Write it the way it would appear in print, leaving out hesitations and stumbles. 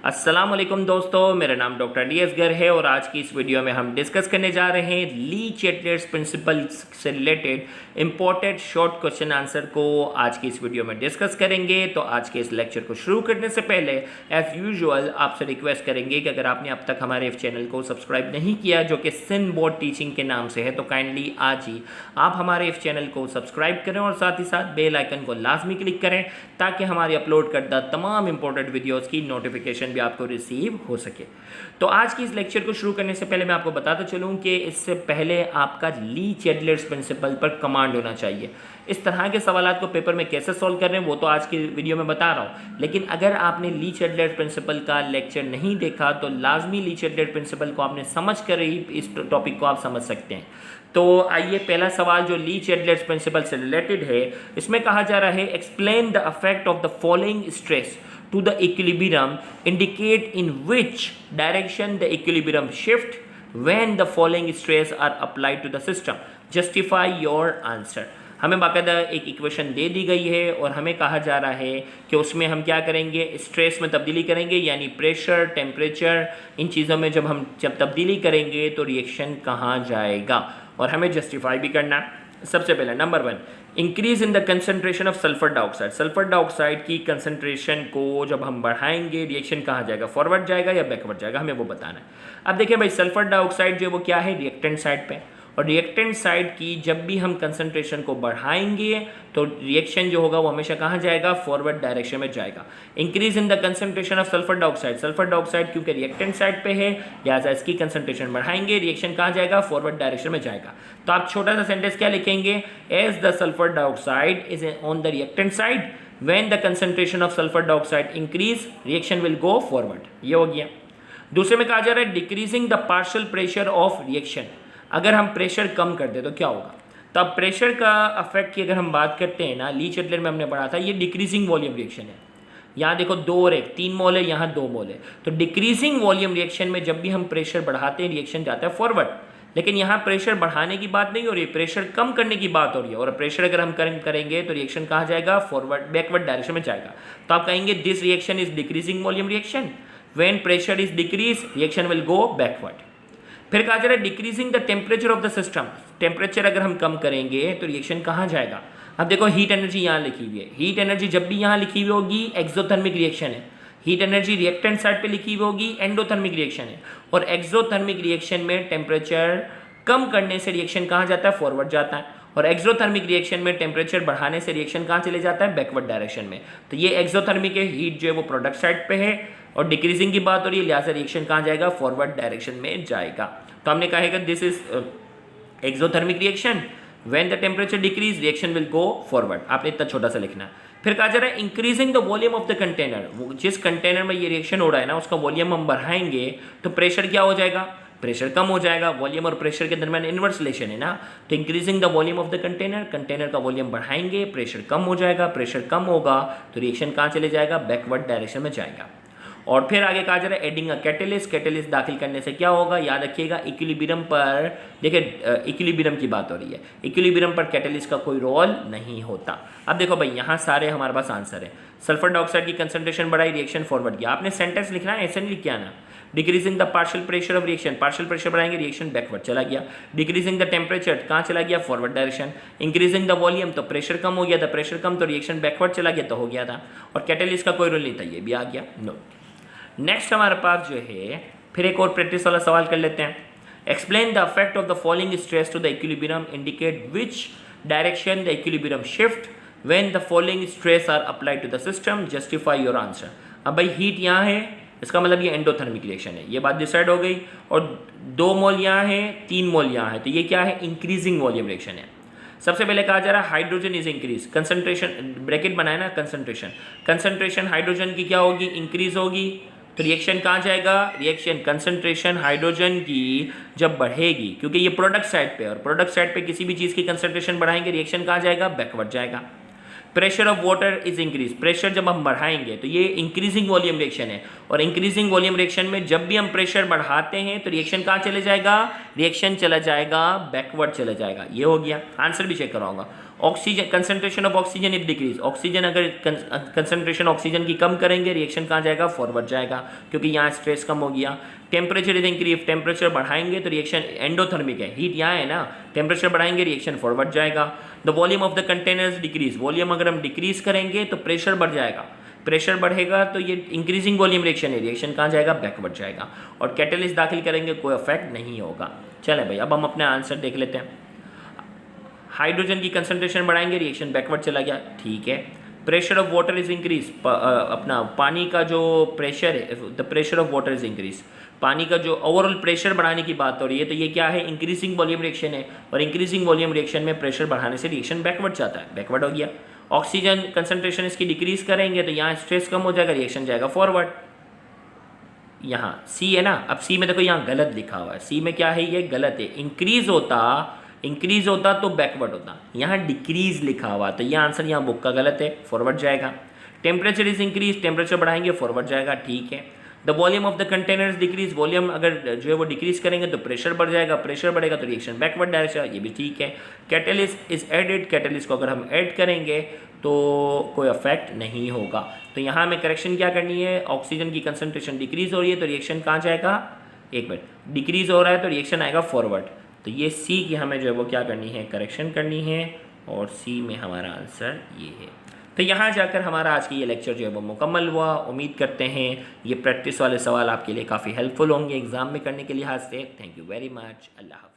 अस्सलाम वालेकुम दोस्तों, मेरा नाम डॉक्टर डी असगर है और आज की इस वीडियो में हम डिस्कस करने जा रहे हैं ली चैटलेट्स प्रिंसिपल से related important short question answer को आज की इस वीडियो में डिस्कस करेंगे। तो आज के इस लेक्चर को शुरू करने से पहले एज़ यूजुअल आपसे रिक्वेस्ट करेंगे कि अगर आपने अब तक हमारे चैनल को सब्सक्राइब नहीं किया जो कि सिन बोर्ड टीचिंग के नाम से है तो काइंडली आज ही आप हमारे इस चैनल को सब्सक्राइब करें और साथ ही साथ बेल आइकन को लाजमी क्लिक करें ताकि हमारी अपलोड करदा तमाम इंपॉर्टेंट वीडियोज़ की नोटिफिकेशन भी आपको रिसीव हो सके। तो आज की इस लेक्चर को शुरू करने से पहले मैं आपको बताता चलूं कि इससे पहले आपका ली चैटलेट्स प्रिंसिपल पर कमांड होना चाहिए। इस तरह के सवालात को पेपर में कैसे सॉल्व कर रहे हैं वो तो आज की वीडियो में बता रहा हूं, लेकिन अगर आपने ली चैटलेट्स प्रिंसिपल का लेक्चर नहीं देखा तो लाजमी ली चैटलेट्स प्रिंसिपल को आपने समझ कर ही इस टॉपिक को आप समझ सकते हैं। तो आइए, पहला सवाल जो ली चैटलेट्स प्रिंसिपल से रिलेटेड है, इसमें कहा जा रहा है explain the effect of the following stress to the equilibrium, indicate in which direction the equilibrium shift when the following stress are applied to the system. Justify your answer. हमें बाकायदा एक इक्वेशन दे दी गई है और हमें कहा जा रहा है कि उसमें हम क्या करेंगे, स्ट्रेस में तब्दीली करेंगे, यानी प्रेशर, टेम्परेचर, इन चीज़ों में जब तब्दीली करेंगे तो रिएक्शन कहाँ जाएगा और हमें जस्टिफाई भी करना। सबसे पहले number 1, increase in the concentration of sulphur dioxide. Sulphur dioxide की कंसनट्रेशन को जब हम बढ़ाएंगे रिएक्शन कहाँ जाएगा, फॉरवर्ड जाएगा या बैकवर्ड जाएगा, हमें वो बताना है। अब देखिए भाई, सल्फर डाइऑक्साइड जो वो क्या है, रिएक्टेंट साइड पे, और रिएक्टेंट साइड की जब भी हम कंसनट्रेशन को बढ़ाएंगे तो रिएक्शन जो होगा वो हमेशा कहाँ जाएगा, फॉरवर्ड डायरेक्शन में जाएगा। Increase in the concentration of sulphur dioxide, sulphur dioxide क्योंकि रिएक्टेंट साइड पे है लिहाजा इसकी कंसनट्रेशन बढ़ाएंगे, रिएक्शन कहाँ जाएगा, फॉरवर्ड डायरेक्शन में जाएगा। तो आप छोटा सा सेंटेंस क्या लिखेंगे, as the sulphur dioxide is on the reactant side when the concentration of sulphur dioxide increase reaction will go forward. ये हो गया। दूसरे में कहा जा रहा है decreasing the partial pressure of reaction. अगर हम प्रेशर कम कर दे तो क्या होगा, तो अब प्रेशर का अफेक्ट की अगर हम बात करते हैं ना, ली चैटलेट में हमने पढ़ा था ये डिक्रीजिंग वॉल्यूम रिएक्शन है। यहाँ देखो 2 और 1 3 मोल है, यहाँ 2 मोल है। तो डिक्रीजिंग वॉल्यूम रिएक्शन में जब भी हम प्रेशर बढ़ाते हैं रिएक्शन जाता है फॉरवर्ड, लेकिन यहाँ प्रेशर बढ़ाने की बात नहीं हो रही, प्रेशर कम करने की बात हो रही है। और प्रेशर अगर हम करेंगे तो रिएक्शन कहाँ जाएगा, फॉरवर्ड बैकवर्ड डायरेक्शन में जाएगा। तो आप कहेंगे this reaction is decreasing volume reaction, when pressure is decrease reaction will go backward. फिर कहा जा रहा है decreasing the temperature of the system. Temperature अगर हम कम करेंगे तो रिएक्शन कहाँ जाएगा। अब देखो हीट एनर्जी यहाँ लिखी हुई है, हीट एनर्जी जब भी यहाँ लिखी हुई होगी एक्सोथर्मिक रिएक्शन है, हीट एनर्जी रिएक्टेंट साइड पे लिखी हुई होगी एंडोथर्मिक रिएक्शन है। और एक्सोथर्मिक रिएक्शन में टेम्परेचर कम करने से रिएक्शन कहाँ जाता है, फॉरवर्ड जाता है। और एक्सोथर्मिक रिएक्शन में टेम्परेचर बढ़ाने से रिएक्शन कहाँ चले जाता है, बैकवर्ड डायरेक्शन में। तो ये एक्सोथर्मिक है, हीट जो है वो प्रोडक्ट साइड पे है और डिक्रीजिंग की बात हो रही है, लिहाजा रिएक्शन कहाँ जाएगा, फॉरवर्ड डायरेक्शन में जाएगा। तो हमने कहा है कि this is exothermic reaction, when the temperature decrease reaction will go forward. आपने इतना छोटा सा लिखना है। फिर कहा जा रहा है increasing the volume of the container. वो जिस कंटेनर में ये रिएक्शन हो रहा है ना उसका वॉल्यूम हम बढ़ाएंगे तो प्रेशर क्या हो जाएगा, प्रेशर कम हो जाएगा। वॉल्यूम और प्रेशर के दरमियान इनवर्स रिलेशन है ना। तो increasing the volume of the container, container का वॉल्यूम बढ़ाएंगे, प्रेशर कम हो जाएगा, प्रेशर कम होगा तो रिएक्शन कहाँ चले जाएगा, बैकवर्ड डायरेक्शन में जाएगा। और फिर आगे कहा जा रहा है एडिंग अ कैटेलिस्ट। कैटेलिस्ट दाखिल करने से क्या होगा, याद रखिएगा इक्विलिब्रियम पर, देखिए इक्विलिब्रियम की बात हो रही है, इक्विलिब्रियम पर कैटेलिस्ट का कोई रोल नहीं होता। अब देखो भाई, यहाँ सारे हमारे पास आंसर है। सल्फर डाइऑक्साइड की कंसंट्रेशन बढ़ाई, रिएक्शन फॉरवर्ड किया। आपने सेंटेंस लिखना है, ऐसे नहीं लिख के आना। Decreasing the partial pressure of reaction, partial pressure बढ़ाएंगे रिएक्शन बैकवर्ड चला गया। डिक्रीजिंग द टेम्परेचर कहाँ चला गया, forward direction. Increasing the volume तो प्रेशर कम हो गया था, प्रेशर कम तो रिएक्शन बैकवर्ड चला गया तो हो गया था। और कैटेलिस्ट का कोई रोल नहीं था, ये भी आ गया, नो। नेक्स्ट हमारे पास जो है फिर एक और प्रैक्टिस वाला सवाल कर लेते हैं। Explain the effect of the following stress to the equilibrium, indicate which direction the equilibrium shift when the following stress are applied to the system, justify your answer. अब भाई हीट यहाँ है, इसका मतलब ये एंडोथर्मिक रिएक्शन है, ये बात डिसाइड हो गई। और 2 मोल यहाँ है, 3 मोल यहाँ है, तो ये क्या है, इंक्रीजिंग वॉल्यूम रिएक्शन है। सबसे पहले कहा जा रहा है hydrogen is increase, concentration bracket बनाए ना, कंसंट्रेशन हाइड्रोजन की क्या होगी, इंक्रीज होगी। तो रिएक्शन कहाँ जाएगा, रिएक्शन कंसंट्रेशन हाइड्रोजन की जब बढ़ेगी, क्योंकि ये प्रोडक्ट साइड पे, और प्रोडक्ट साइड पे किसी भी चीज़ की कंसंट्रेशन बढ़ाएंगे रिएक्शन कहाँ जाएगा, बैकवर्ड जाएगा। Pressure of water is increase, pressure जब हम बढ़ाएंगे तो ये इंक्रीजिंग वॉल्यूम रिएक्शन है। और इंक्रीजिंग वॉल्यूम रिएक्शन में जब भी हम प्रेशर बढ़ाते हैं तो रिएक्शन कहाँ चले जाएगा, रिएक्शन चला जाएगा बैकवर्ड चला जाएगा। ये हो गया, आंसर भी चेक कराऊंगा। Oxygen concentration of oxygen if decrease, oxygen अगर कंसंट्रेशन ऑक्सीजन की कम करेंगे रिएक्शन कहाँ जाएगा, फॉरवर्ड जाएगा, क्योंकि यहाँ स्ट्रेस कम हो गया। टेम्परेचर इज इंक्रीज, टेम्परेचर बढ़ाएंगे तो रिएक्शन एंडोथर्मिक है, हीट यहाँ है ना, टेम्परेचर बढ़ाएंगे रिएक्शन फॉरवर्ड जाएगा। The volume of the containers decrease, volume अगर हम डिक्रीज करेंगे तो प्रेशर बढ़ जाएगा, प्रेशर बढ़ेगा तो ये इंक्रीजिंग वॉल्यूम रिएक्शन है, रिएक्शन कहाँ जाएगा, बैकवर्ड जाएगा। और कैटलिस्ट दाखिल करेंगे कोई इफेक्ट नहीं होगा। चले भाई अब हम अपना आंसर देख लेते हैं। हाइड्रोजन की कंसंट्रेशन बढ़ाएंगे रिएक्शन बैकवर्ड चला गया, ठीक है। Pressure of water is increase, अपना पानी का जो प्रेशर है, the pressure of water is increase, पानी का जो ओवरऑल प्रेशर बढ़ाने की बात हो रही है, तो ये क्या है, इंक्रीजिंग वॉल्यूम रिएक्शन है, और इंक्रीजिंग वॉल्यूम रिएक्शन में प्रेशर बढ़ाने से रिएक्शन बैकवर्ड जाता है, बैकवर्ड हो गया। ऑक्सीजन कंसंट्रेशन इसकी डिक्रीज करेंगे तो यहाँ स्ट्रेस कम हो जाएगा, रिएक्शन जाएगा फॉरवर्ड। यहाँ सी है ना, अब सी में देखो यहाँ गलत लिखा हुआ है, सी में क्या है, ये गलत है, इंक्रीज होता तो बैकवर्ड होता, यहाँ डिक्रीज लिखा हुआ, तो ये आंसर यहाँ बुक का गलत है, फॉरवर्ड जाएगा। टेम्परेचर इज इंक्रीज, टेम्परेचर बढ़ाएंगे फॉरवर्ड जाएगा, ठीक है। The volume of the containers decrease, volume अगर जो है वो डिक्रीज करेंगे तो प्रेशर बढ़ जाएगा, प्रेशर बढ़ेगा तो रिएक्शन बैकवर्ड डायरेक्शन, ये भी ठीक है। कैटलिस्ट इज एडेड, कैटलिस्ट को अगर हम ऐड करेंगे तो कोई इफेक्ट नहीं होगा। तो यहाँ हमें करेक्शन क्या करनी है, ऑक्सीजन की कंसंट्रेशन डिक्रीज हो रही है तो रिएक्शन कहाँ जाएगा, एक मिनट, डिक्रीज हो रहा है तो रिएक्शन आएगा फॉरवर्ड, तो ये सी की हमें जो है वो क्या करनी है, करेक्शन करनी है, और सी में हमारा आंसर ये है। तो यहाँ जाकर हमारा आज की ये लेक्चर जो है वो मुकम्मल हुआ। उम्मीद करते हैं ये प्रैक्टिस वाले सवाल आपके लिए काफ़ी हेल्पफुल होंगे एग्ज़ाम में करने के लिहाज से। थैंक यू वेरी मच, अल्लाह हाफ़िज़।